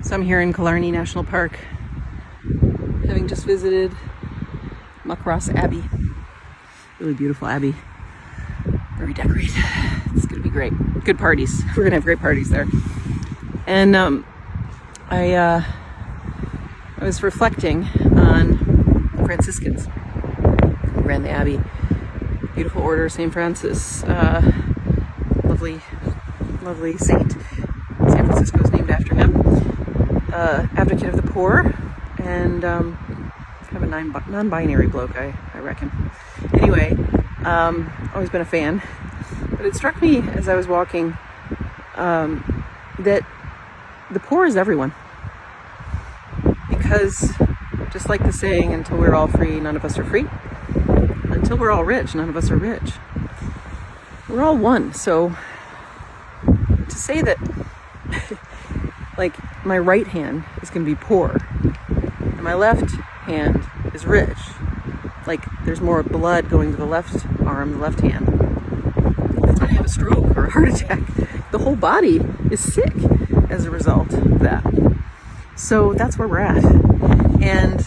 So I'm here in Killarney National Park, having just visited Muckross Abbey. Really beautiful abbey, very decorated. It's gonna be great. Good parties. We're gonna have great parties there. And I was reflecting on the Franciscans who ran the abbey. Beautiful order, St. Francis. Lovely saint. San Francisco is named after him. Advocate of the poor, and kind of a non-binary bloke, I reckon. Anyway, always been a fan. But it struck me as I was walking that the poor is everyone. Because just like the saying, until we're all free, none of us are free. Until we're all rich, none of us are rich. We're all one. So to say that like my right hand is going to be poor and my left hand is rich, like there's more blood going to the left arm, the left hand, it's going to have a stroke or a heart attack. The whole body is sick as a result of that. So that's where we're at. And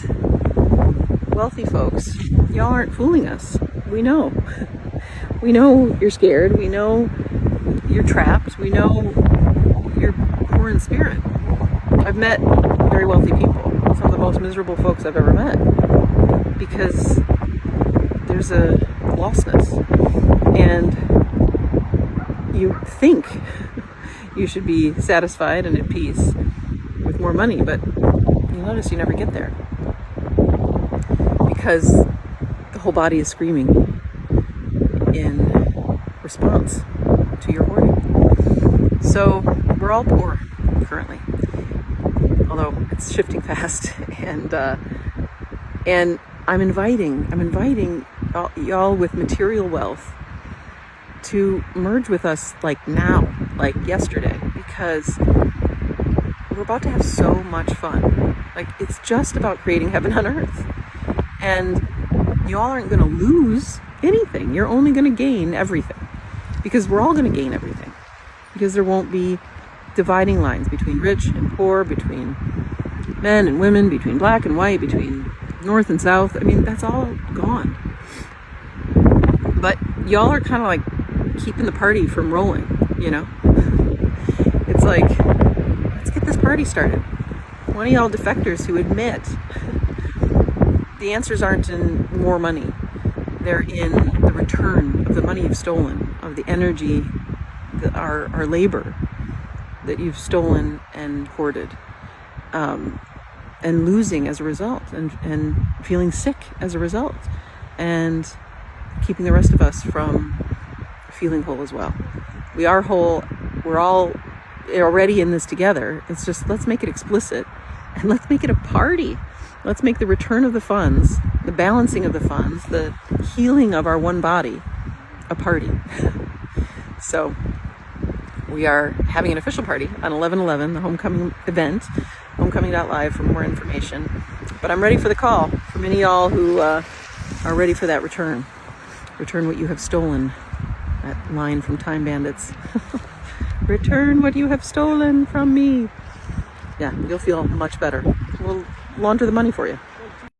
wealthy folks, y'all aren't fooling us. We know. We know you're scared. We know you're trapped. We know you're poor in spirit. I've met very wealthy people, some of the most miserable folks I've ever met, because there's a lostness, and you think you should be satisfied and at peace with more money, but you'll notice you never get there because the whole body is screaming in response to your hoarding. So we're all poor currently, although it's shifting fast, and I'm inviting y'all with material wealth to merge with us like now, like yesterday, because we're about to have so much fun. Like, it's just about creating heaven on earth, and y'all aren't going to lose anything. You're only going to gain everything, because we're all going to gain everything, because there won't be dividing lines between rich and poor, between men and women, between black and white, between north and south. I mean, that's all gone. But y'all are kind of like keeping the party from rolling, you know? It's like, let's get this party started. One of y'all defectors who admit the answers aren't in more money. They're in the return of the money you've stolen, of the energy, our labor that you've stolen and hoarded, and losing as a result, and feeling sick as a result, and keeping the rest of us from feeling whole as well. We are whole. We're all already in this together. It's just, let's make it explicit, and let's make it a party. Let's make the return of the funds, the balancing of the funds, the healing of our one body a party. So we are having an official party on 11/11, the homecoming event, homecoming.live for more information. But I'm ready for the call from any of y'all who are ready for that return. Return what you have stolen. That line from Time Bandits. Return what you have stolen from me. Yeah, you'll feel much better. We'll launder the money for you.